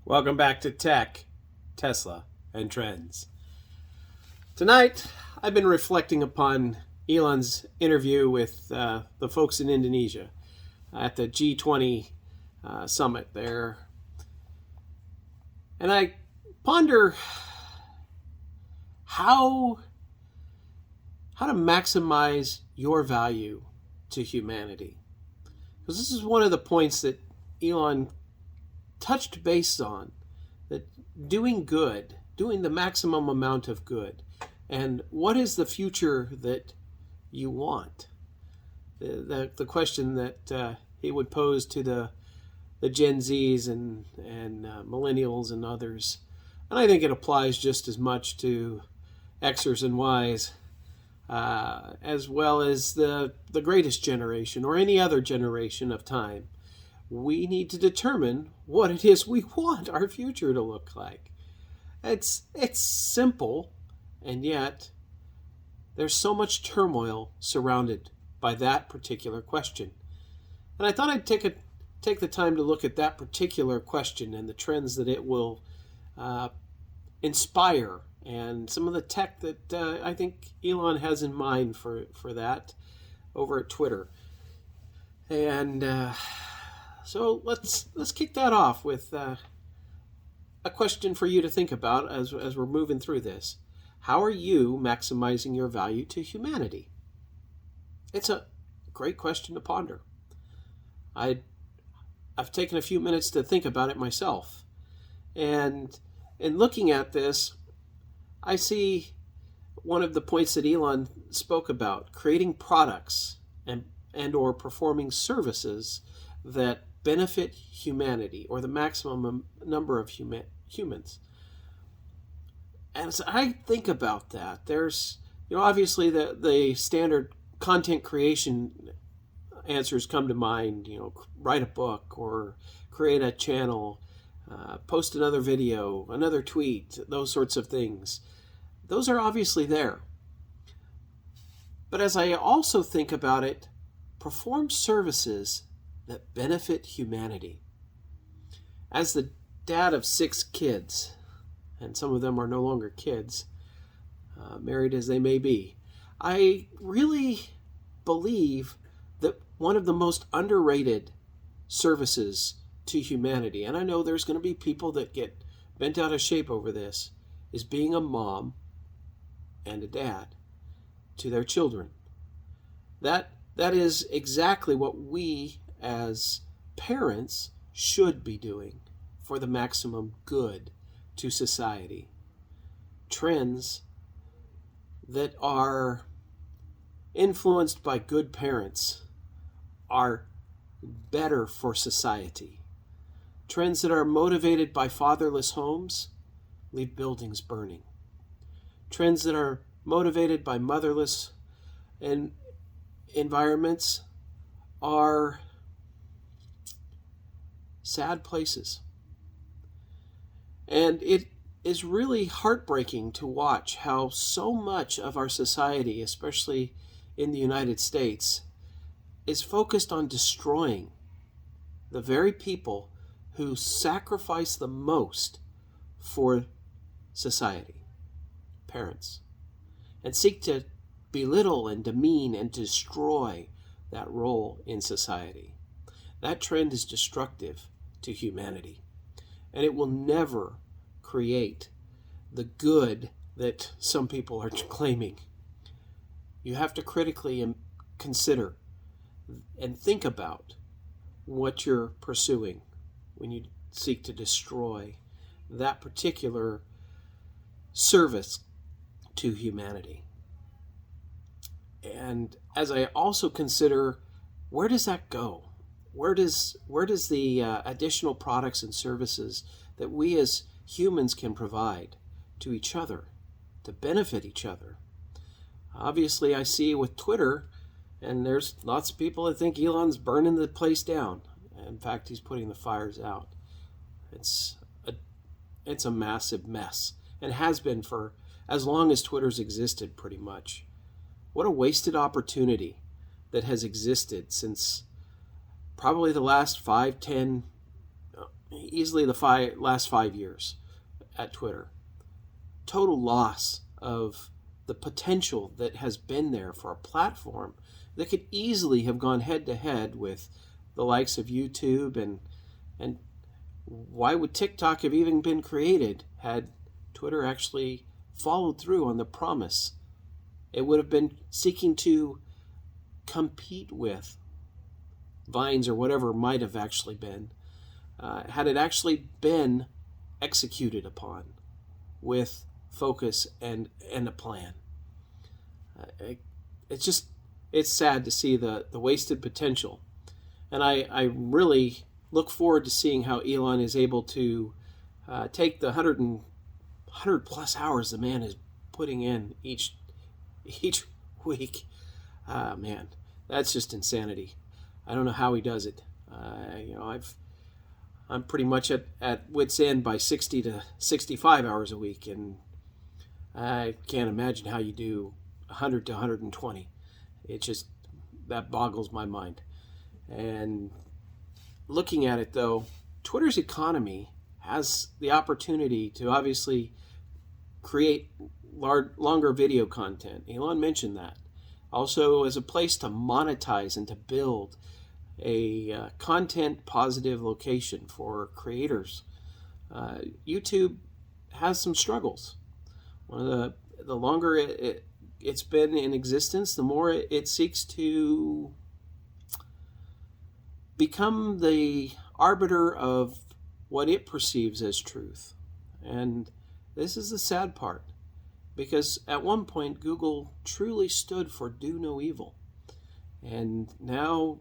Welcome back to Tech, Tesla, and Trends. Tonight, I've been reflecting upon Elon's interview with the folks in Indonesia at the G20 summit there. And I ponder how to maximize your value to humanity. Because this is one of the points that Elon touched base on, that doing good, doing the maximum amount of good, and what is the future that you want? The question that he would pose to the Gen Zs and millennials and others, and I think it applies just as much to Xers and Ys, as well as the greatest generation or any other generation of time. We need to determine what it is we want our future to look like. It's simple, and yet there's so much turmoil surrounded by that particular question. And I thought I'd take the time to look at that particular question and the trends that it will inspire, and some of the tech that I think Elon has in mind for that over at Twitter. And so let's kick that off with a question for you to think about as we're moving through this. How are you maximizing your value to humanity? It's a great question to ponder. I've taken a few minutes to think about it myself. And in looking at this, I see one of the points that Elon spoke about, creating products and or performing services that benefit humanity, or the maximum number of humans. As I think about that, there's obviously the standard content creation answers come to mind. Write a book or create a channel, post another video, another tweet, those sorts of things. Those are obviously there. But as I also think about it, perform services that benefit humanity. As the dad of 6 kids, and some of them are no longer kids, married as they may be, I really believe that one of the most underrated services to humanity, and I know there's going to be people that get bent out of shape over this, is being a mom and a dad to their children. That is exactly what we as parents should be doing for the maximum good to society. Trends that are influenced by good parents are better for society. Trends that are motivated by fatherless homes leave buildings burning. Trends that are motivated by motherless environments are sad places. And it is really heartbreaking to watch how so much of our society, especially in the United States, is focused on destroying the very people who sacrifice the most for society, parents, and seek to belittle and demean and destroy that role in society. That trend is destructive to humanity, and it will never create the good that some people are claiming. You have to critically consider and think about what you're pursuing when you seek to destroy that particular service to humanity. And as I also consider, where does that go? Where does the additional products and services that we as humans can provide to each other to benefit each other? Obviously, I see with Twitter, and there's lots of people that think Elon's burning the place down. In fact, he's putting the fires out. It's a massive mess, and has been for as long as Twitter's existed, pretty much. What a wasted opportunity that has existed since probably the last 5-10 easily the last 5 years at Twitter. Total loss of the potential that has been there for a platform that could easily have gone head to head with the likes of YouTube, and why would TikTok have even been created had Twitter actually followed through on the promise? It would have been seeking to compete with Vines or whatever might have actually been, had it actually been executed upon with focus and a plan. It's sad to see the wasted potential. And I really look forward to seeing how Elon is able to take the 100 plus hours the man is putting in each week. Man, that's just insanity. I don't know how he does it. I'm pretty much at wit's end by 60 to 65 hours a week, and I can't imagine how you do 100 to 120. It just, that boggles my mind. And looking at it though, Twitter's economy has the opportunity to obviously create longer video content. Elon mentioned that. Also as a place to monetize and to build a content positive location for creators. YouTube has some struggles. One of the longer it's been in existence, the more it seeks to become the arbiter of what it perceives as truth. And this is the sad part, because at one point Google truly stood for do no evil. And now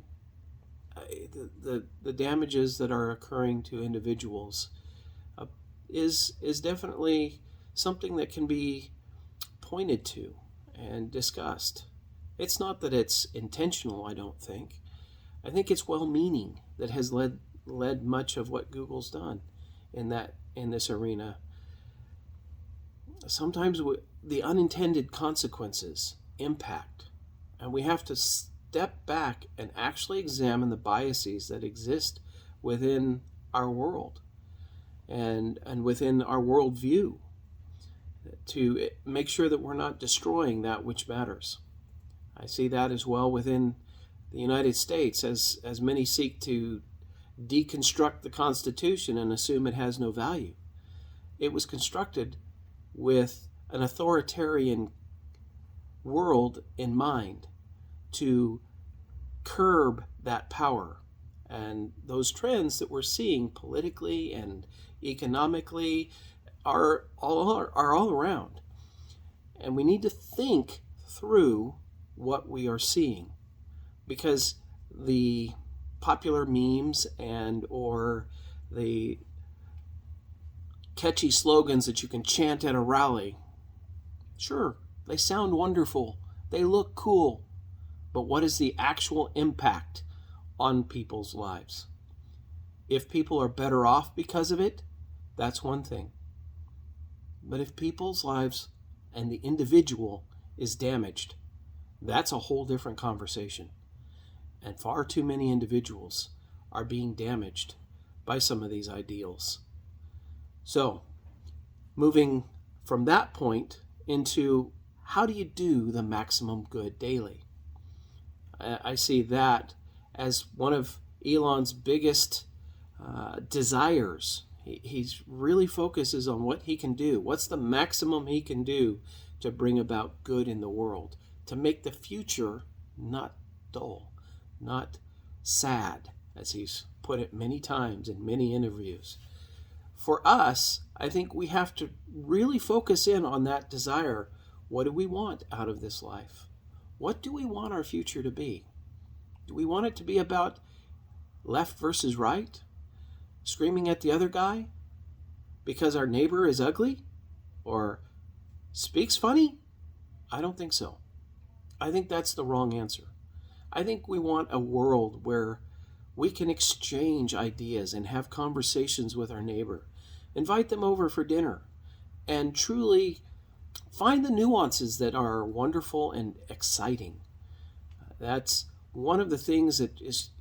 the damages that are occurring to individuals is definitely something that can be pointed to and discussed. It's not that it's intentional, I don't think. I think it's well-meaning that has led much of what Google's done in this arena. Sometimes the unintended consequences impact, and we have to step back and actually examine the biases that exist within our world and within our worldview to make sure that we're not destroying that which matters. I see that as well within the United States, as many seek to deconstruct the Constitution and assume it has no value. It was constructed with an authoritarian world in mind to curb that power. And those trends that we're seeing politically and economically are all around. And we need to think through what we are seeing, because the popular memes and or the catchy slogans that you can chant at a rally, sure, they sound wonderful, they look cool, but what is the actual impact on people's lives? If people are better off because of it, that's one thing. But if people's lives and the individual is damaged, that's a whole different conversation. And far too many individuals are being damaged by some of these ideals. So, moving from that point into how do you do the maximum good daily? I see that as one of Elon's biggest desires. He really focuses on what he can do. What's the maximum he can do to bring about good in the world, to make the future not dull, not sad, as he's put it many times in many interviews. For us, I think we have to really focus in on that desire. What do we want out of this life? What do we want our future to be? Do we want it to be about left versus right? Screaming at the other guy because our neighbor is ugly or speaks funny? I don't think so. I think that's the wrong answer. I think we want a world where we can exchange ideas and have conversations with our neighbor, invite them over for dinner, and truly find the nuances that are wonderful and exciting. That's one of the things that is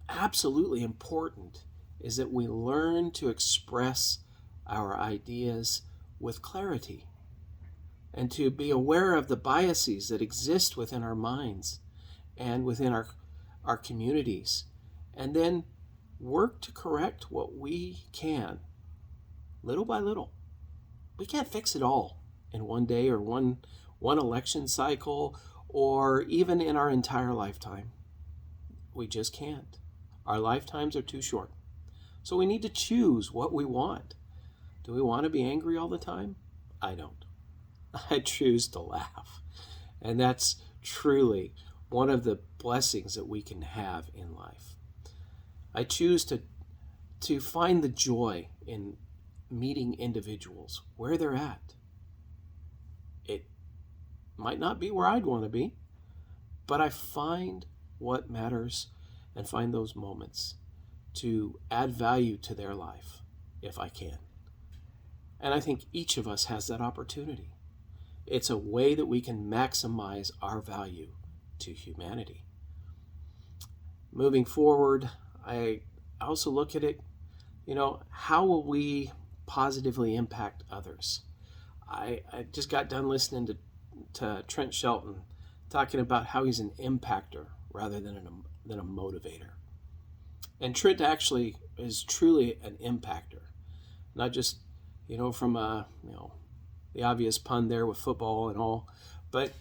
absolutely important is that we learn to express our ideas with clarity and to be aware of the biases that exist within our minds and within our communities, and then work to correct what we can, little by little. We can't fix it all in one day or one election cycle or even in our entire lifetime. We just can't. Our lifetimes are too short. So we need to choose what we want. Do we want to be angry all the time? I don't. I choose to laugh. And that's truly one of the blessings that we can have in life. I choose to find the joy in meeting individuals where they're at. It might not be where I'd want to be, but I find what matters and find those moments to add value to their life if I can. And I think each of us has that opportunity. It's a way that we can maximize our value to humanity. Moving forward, I also look at it, how will we positively impact others? I just got done listening to Trent Shelton talking about how he's an impactor rather than a motivator. And Trent actually is truly an impactor, not just, from the obvious pun there with football and all, but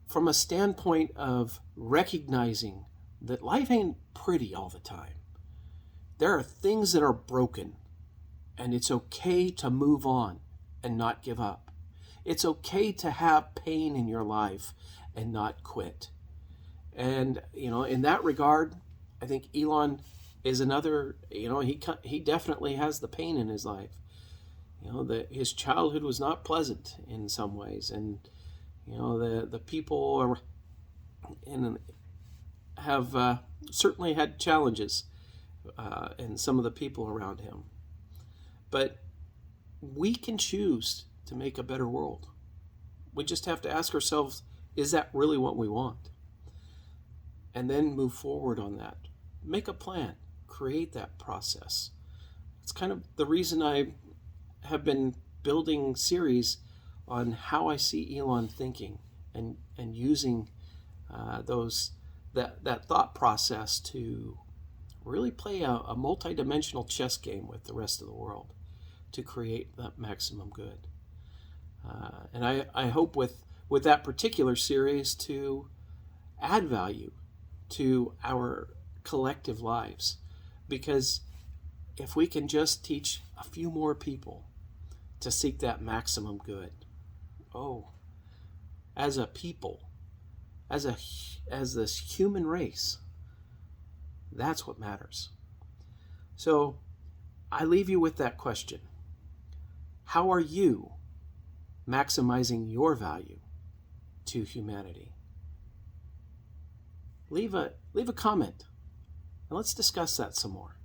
from a standpoint of recognizing that life ain't pretty all the time. There are things that are broken, and it's okay to move on and not give up. It's okay to have pain in your life and not quit. And, in that regard, I think Elon is another, he definitely has the pain in his life. His childhood was not pleasant in some ways. And, the people have certainly had challenges and some of the people around him. But we can choose to make a better world. We just have to ask ourselves, is that really what we want? And then move forward on that. Make a plan. Create that process. It's kind of the reason I have been building series on how I see Elon thinking and using that thought process to really play a multi-dimensional chess game with the rest of the world to create that maximum good. And I hope with that particular series to add value to our collective lives, because if we can just teach a few more people to seek that maximum good, as a people, as this human race, that's what matters. So I leave you with that question. How are you maximizing your value to humanity? Leave a comment and let's discuss that some more.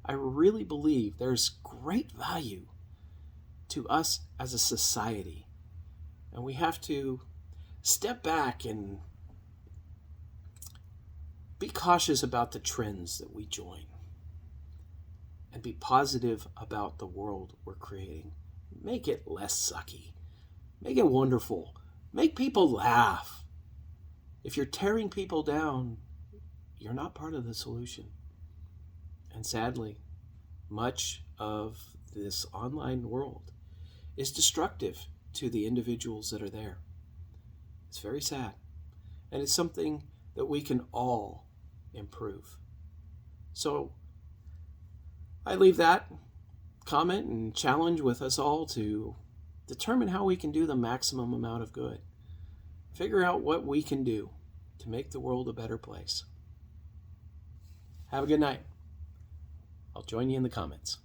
I really believe there's great value to us as a society, and we have to step back and be cautious about the trends that we join and be positive about the world we're creating. Make it less sucky. Make it wonderful. Make people laugh. If you're tearing people down, you're not part of the solution. And sadly, much of this online world is destructive to the individuals that are there. It's very sad. And it's something that we can all improve. So I leave that comment and challenge with us all to determine how we can do the maximum amount of good. Figure out what we can do to make the world a better place. Have a good night. I'll join you in the comments.